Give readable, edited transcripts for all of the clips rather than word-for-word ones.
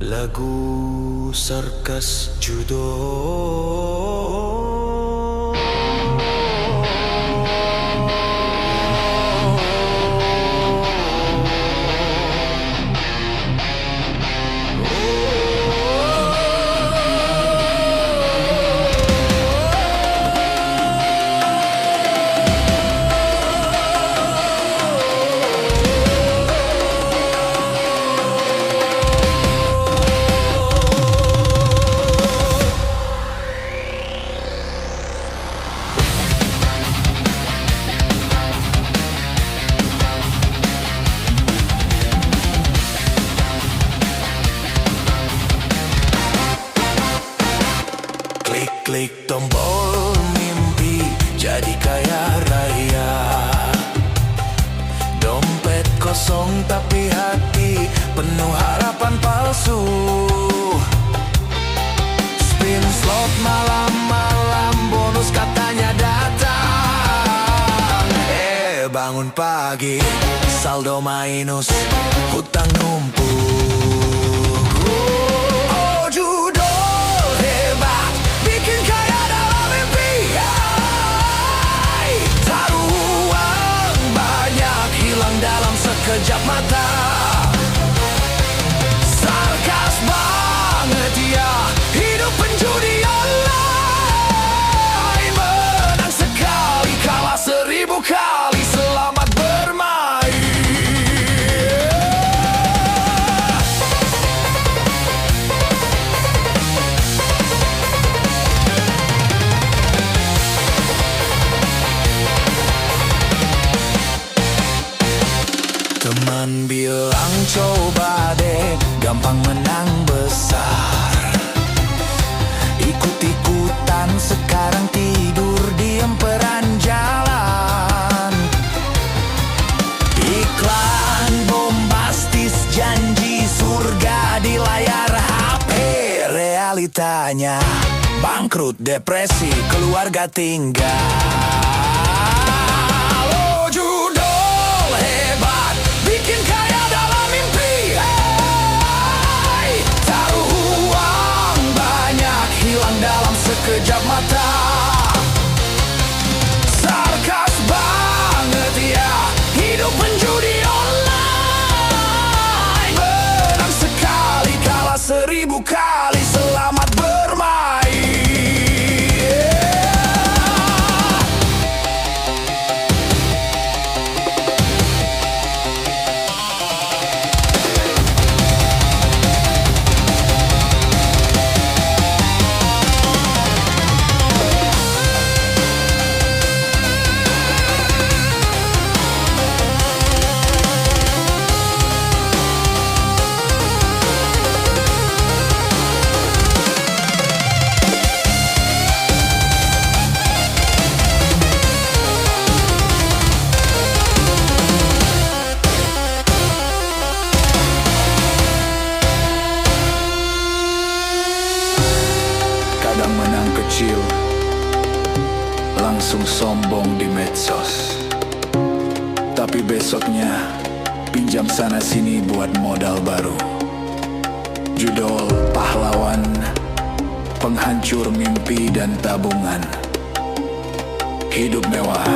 Lagu Sarkas Judo. Klik tombol mimpi jadi kaya raya. Dompet kosong tapi hati penuh harapan palsu. Spin slot malam-malam bonus katanya datang. Bangun pagi saldo minus, hutang numpuk. Sekejap mata, sarkas banget ya, hidup penjudi online. Menang sekali, kalah 1000 kali, selamat bermain. Teman bilang coba deh, gampang menang besar. Ikut-ikutan sekarang tidur di emperan jalan. Iklan bombastis janji surga di layar HP. Realitanya bangkrut, depresi, keluarga tinggal. Bikin kaya dalam mimpi, taruh uang banyak, hilang dalam sekejap mata. Sarkas banget ya, hidup penjudi online. Menang sekali, kalah 1000 kali, selamat bermain. Kadang menang kecil, langsung sombong di medsos. Tapi besoknya pinjam sana sini buat modal baru. Judul pahlawan, penghancur mimpi dan tabungan. Hidup mewah,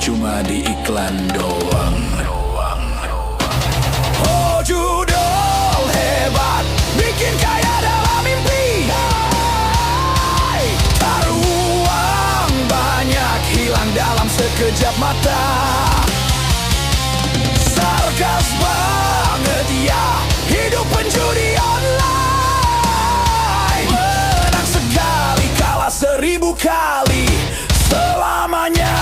cuma di iklan doang. Oh, judul hebat, bikin kaya dalam mimpi. Taruh uang banyak, hilang dalam sekejap mata. Sarkas banget ya, hidup penjudi online. Menang sekali, kalah 1000 kali, selamanya.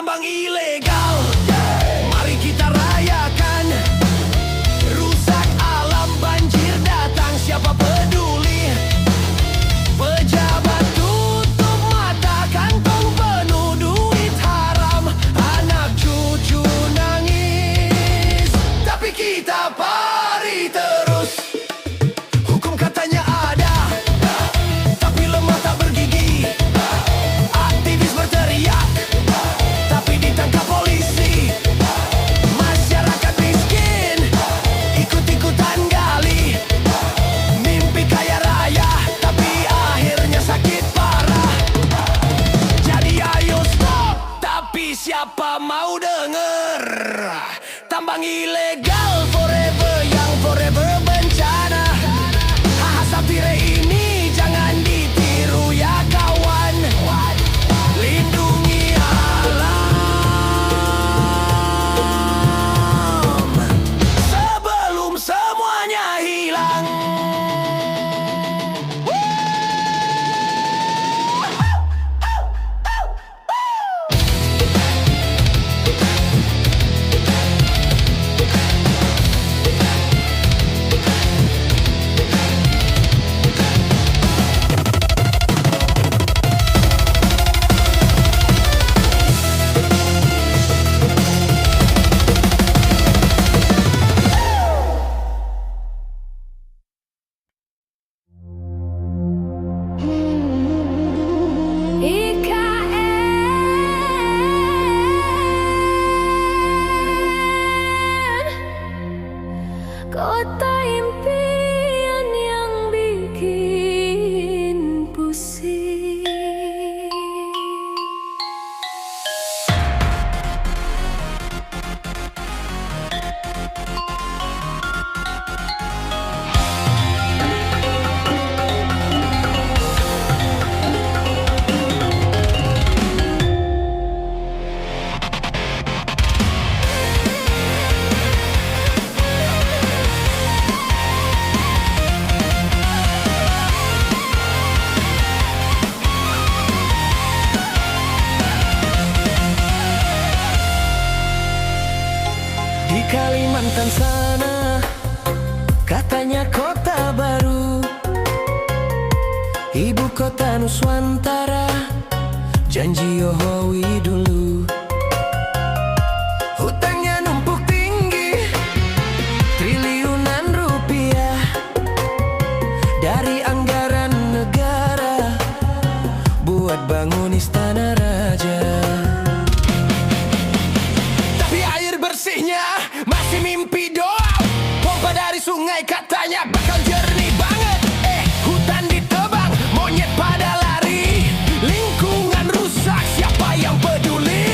tambang ilegal. Mari kita rayakan. Rusak alam, banjir datang, siapa peduli? Pejabat tutup mata, kantong penuh duit haram. Anak cucu nangis, tapi kita pari terus. Hukum katanya ada, tapi lemah tak bergigi. Aktivis berteriak, tapi ditangkap polisi. Masyarakat miskin ikut-ikutan gali. Mimpi kaya raya, tapi akhirnya sakit parah. Jadi ayo stop, tapi siapa mau denger? Tambang ilegal forever, yang forever bencana. Sapire ini jangan ditiru ya kawan. Lindungi alam sebelum semuanya hilang. Kota impian yang bikin pusing. Di Kalimantan sana katanya kota baru, ibu kota Nuswantara, janji Jokowi dulu. Hutangnya numpuk tinggi, triliunan rupiah dari anggaran negara buat bangun istana raja. Bersihnya masih mimpi doang. Pompa dari sungai katanya bakal jernih banget. Hutan ditebang, monyet pada lari. Lingkungan rusak, siapa yang peduli?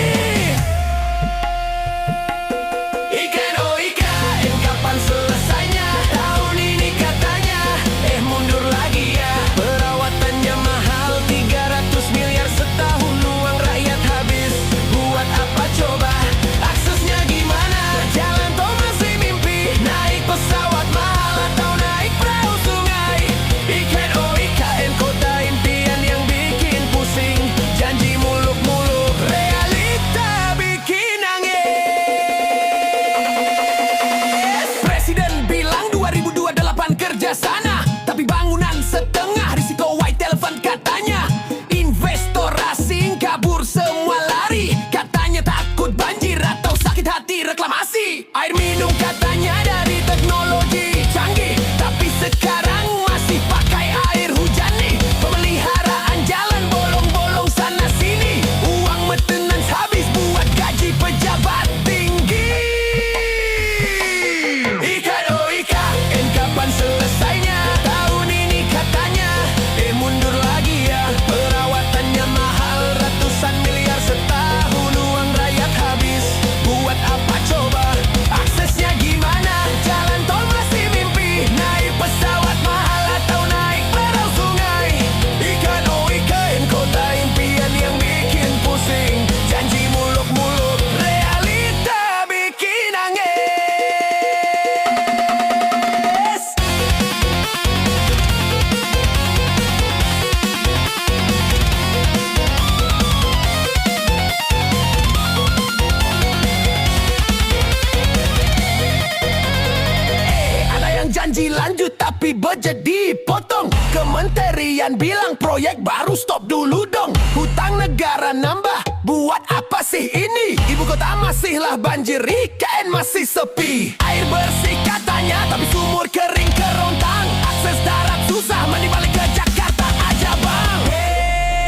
tapi budget dipotong. Kementerian bilang proyek baru stop dulu dong. Hutang negara nambah, buat apa sih ini? Ibu kota masihlah banjir, IKN masih sepi. Air bersih katanya, tapi sumur kering kerontang. Akses darat susah, mandi balik ke Jakarta aja bang.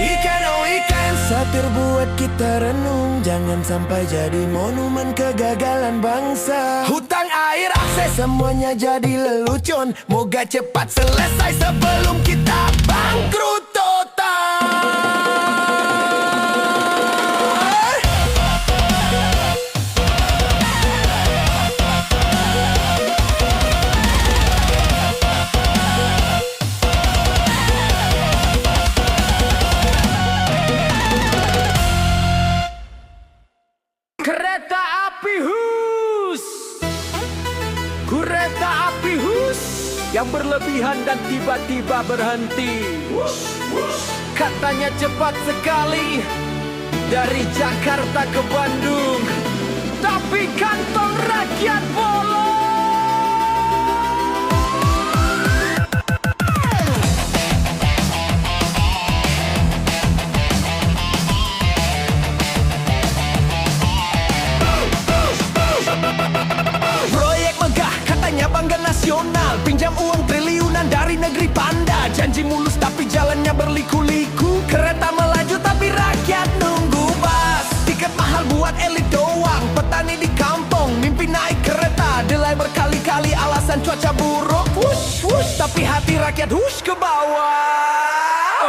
Ikan oh ikan, satir buat kita renung. Jangan sampai jadi monumen kegagalan bangsa. Hutang, air, akses semuanya jadi lelucon. Moga cepat selesai sebelum kita bangkrut total. Kereta api Hus, kereta api Hus yang berlebihan dan tiba-tiba berhenti. Katanya cepat sekali dari Jakarta ke Bandung, tapi kantong rakyat bolong. Bangga nasional, pinjam uang triliunan dari negeri panda. Janji mulus tapi jalannya berliku-liku. Kereta melaju tapi rakyat nunggu bus. Tiket mahal buat elit doang, petani di kampung mimpi naik kereta. Delay berkali-kali alasan cuaca buruk. Wush, wush, tapi hati rakyat hush ke bawah.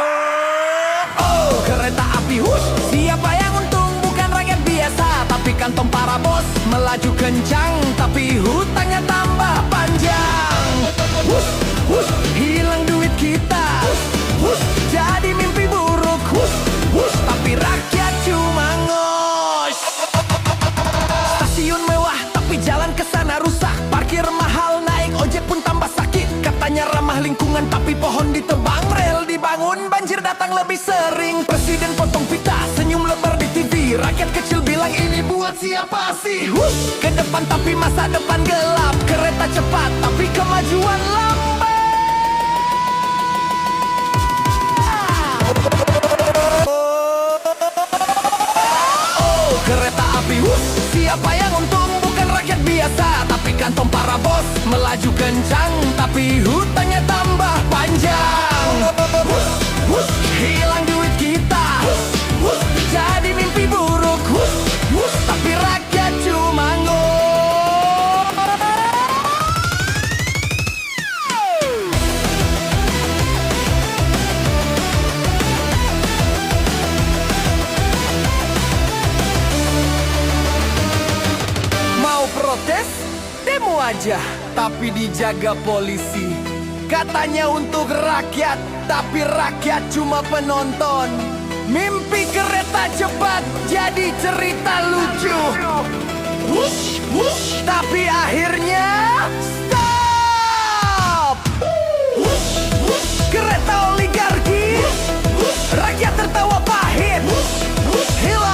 Oh, kereta api hush, siapa yang untung? Bukan rakyat biasa, tapi kantong para bos. Melaju kencang tapi hutangnya tambah panjang. Wush, wush, hilang duit kita. Wush, jadi mimpi buruk. Wush, wush, tapi rakyat cuma ngos. Stasiun mewah tapi jalan kesana rusak. Parkir mahal, naik ojek pun tambah sakit. Katanya ramah lingkungan tapi pohon ditebang. Rel dibangun, banjir datang lebih sering. Presiden potong pita, senyum lebar di TV. Rakyat kecil bilang ini buat siapa sih? Wush, ke depan tapi masa depan gelap. Kereta cepat tapi kemajuan lambat. Oh, kereta api wush, siapa yang untung? Bukan rakyat biasa, tapi kantong para bos. Melaju kencang tapi hutangnya tambah panjang. Wush, wush, hilang duit kita. Wush, wush, jadi mimpi buruk. Wush, wush, tapi rakyat cuma ngos. Mau protes? Demo aja, tapi dijaga polisi. Katanya untuk rakyat, tapi rakyat cuma penonton. Mimpi kereta cepat jadi cerita lucu. Wush, wush, tapi akhirnya stop. Wush, wush, kereta oligarki. Wush, wush, rakyat tertawa pahit. Wush, wush, hilang.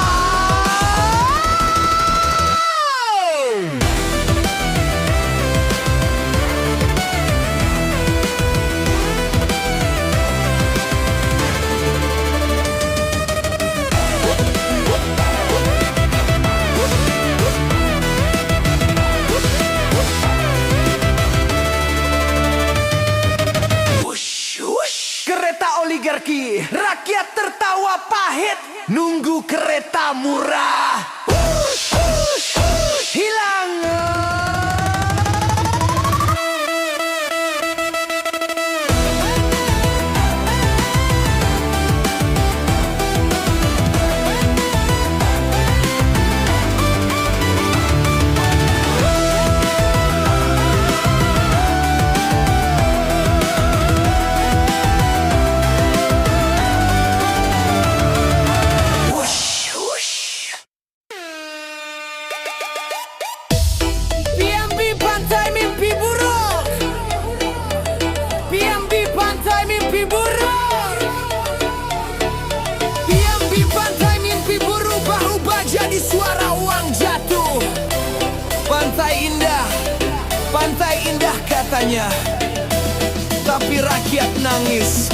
Oligarki, rakyat tertawa pahit, nunggu kereta murah. Hush, hush, hush, hilang. Pantai indah katanya. tapi rakyat nangis.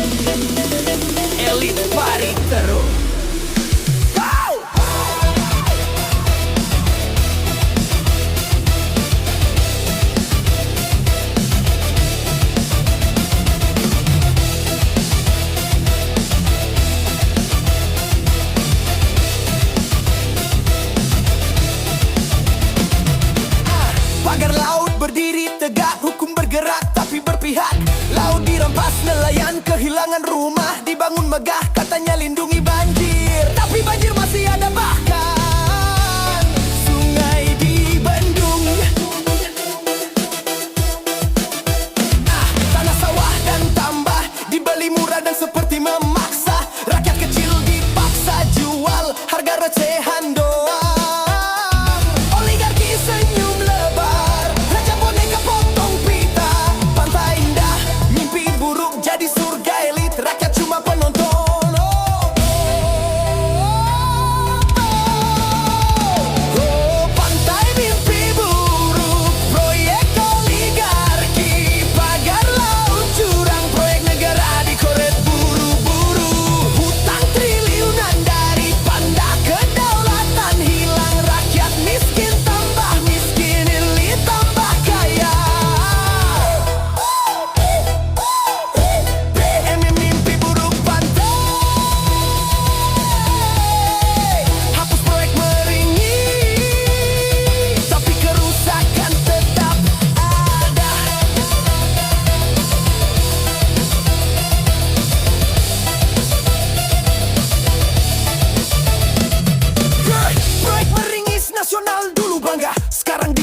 Elit pari terus. Pagar laut berdiri tegak, hukum bergerak tapi berpihak. Laut dirampas, nelayan kehilangan rumah. Dibangun megah, katanya lindungi banjir, tapi banjir masih ada. Bahkan sungai dibendung. Tanah sawah dan tambah dibeli murah dan seperti memaksa. Rakyat kecil dipaksa jual harga recehan doang.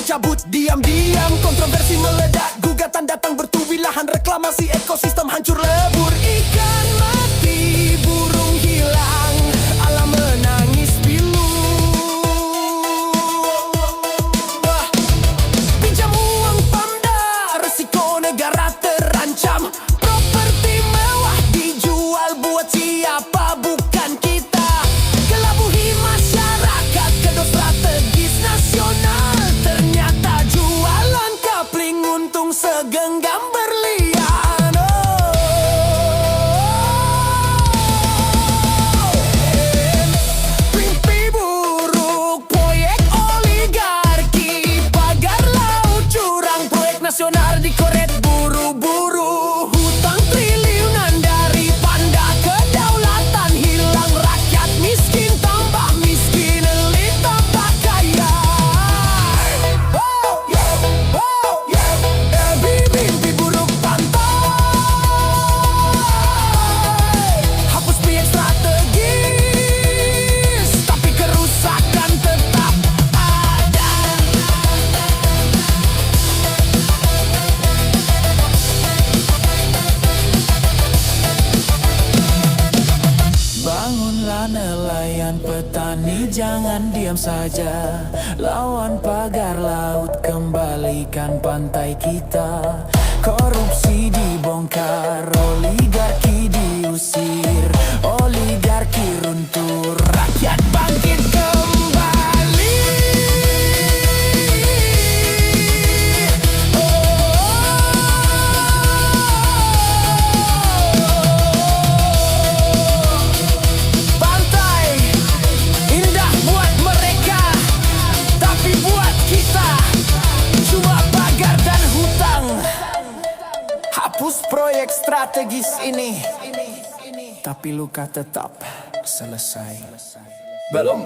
Cabut diam-diam, kontroversi meledak, gugatan datang bertubi, lahan reklamasi, ekosistem hancur lebur. Ikan mati, burung hilang, alam menangis pilu. Pinjam uang Pemda, resiko negara terancam. Properti mewah dijual buat siapa, bukan kita. Kelabuhi masyarakat, kedua strategis nasional. Ternyata jualan kapling untung segenggam berlian. Mimpi buruk, proyek oligarki, pagar laut curang, proyek nasional dikoret buru-buru. Hutang triliunan dari Panda, kedaulatan hilang, rakyat miskin tambah miskin, elit tambah kaya. Mimpi buruk pantai, hapus proyek strategis, tapi kerusakan tetap ada. Bangunlah nelayan petani, jangan diam saja. Lawan pagar laut, kembalikan pantai kita. Korupsi dibongkar, oligarki diusir, oligarki runtuh, rakyat bangkit kembali. Pantai indah buat mereka, tapi buat kita cuma pagar dan hutang. Hapus proyek strategis ini, tapi luka tetap selesai. Belum.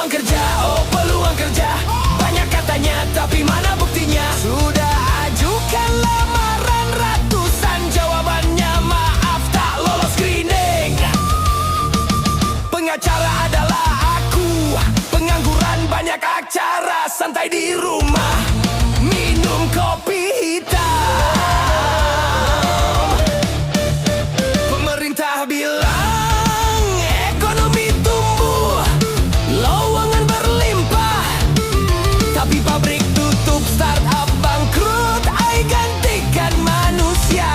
Peluang kerja, oh peluang kerja, banyak katanya tapi mana buktinya? Sudah ajukan lamaran ratusan, jawabannya maaf tak lolos screening. Pengacara adalah aku, pengangguran banyak acara, santai di rumah, minum kopi hitam. Pemerintah bilang ekonomi tumbuh, lowongan berlimpah, tapi pabrik tutup, startup bangkrut, ai gantikan manusia.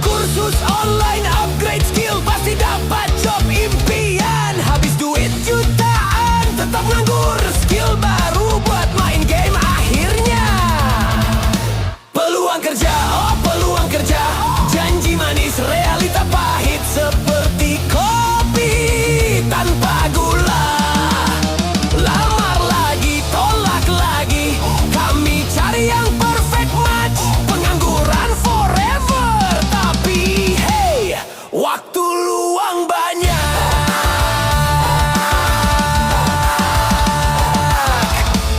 Kursus online upgrade skill, pasti dapat job impian. Habis duit jutaan, tetap nganggur, skill baru buat main game akhirnya. Peluang kerja, oh peluang kerja, janji manis realita pahit seperti kopi tanpa gula. Lamar lagi, tolak lagi, kami cari yang perfect match. Pengangguran forever, tapi hey, waktu luang banyak.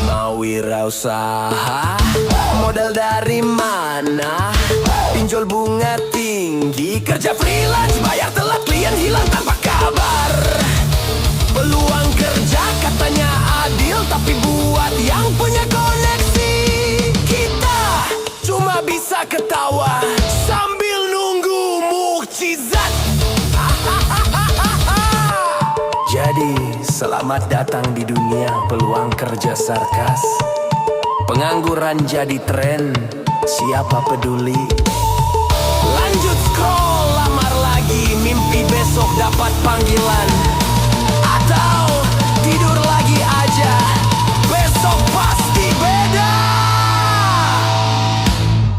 Mau wirausaha, modal dari mana? Pinjol bunga tinggi, kerja freelance, bayar telat, klien hilang tanpa kabar. Peluang kerja katanya adil, tapi buat yang punya koneksi, kita cuma bisa ketawa sambil nunggu mukjizat. Jadi selamat datang di dunia peluang kerja sarkas. Pengangguran jadi tren, siapa peduli? Lanjut scroll, lamar lagi, mimpi besok dapat panggilan. Atau tidur lagi aja, besok pasti beda.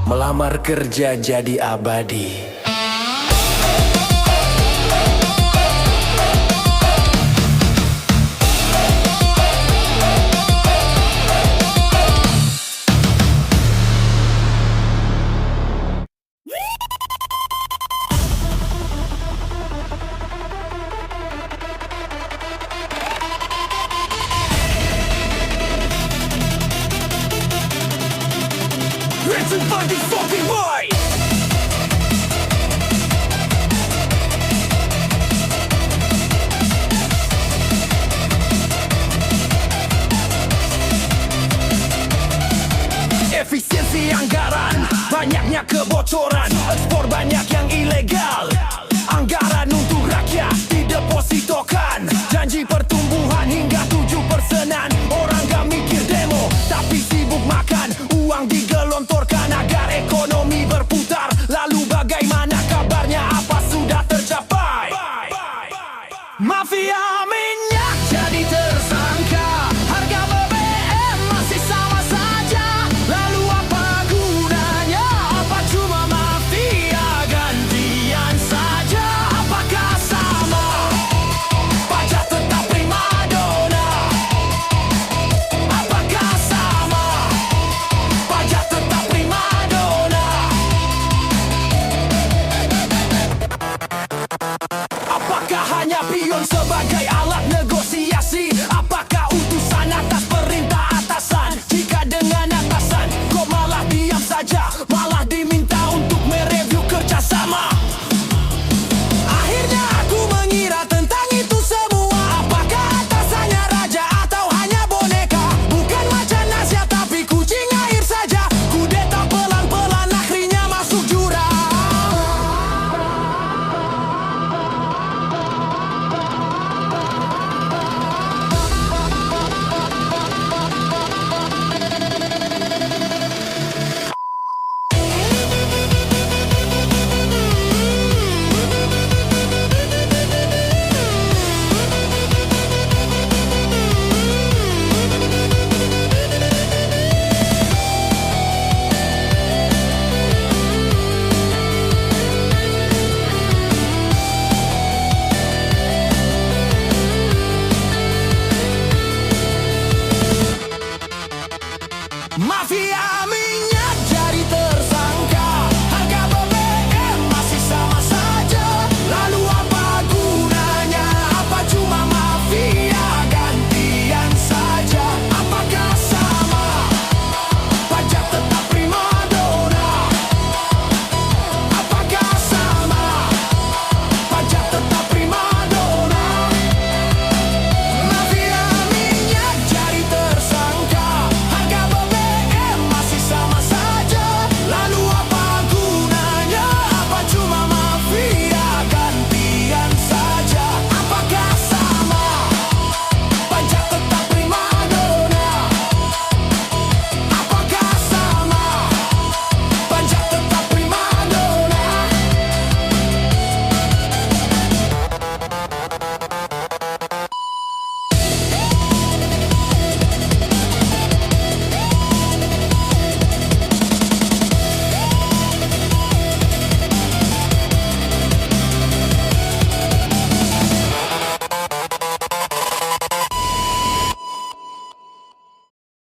Melamar kerja jadi abadi. It's a fucking boy! Efisiensi anggaran, banyaknya kebocoran.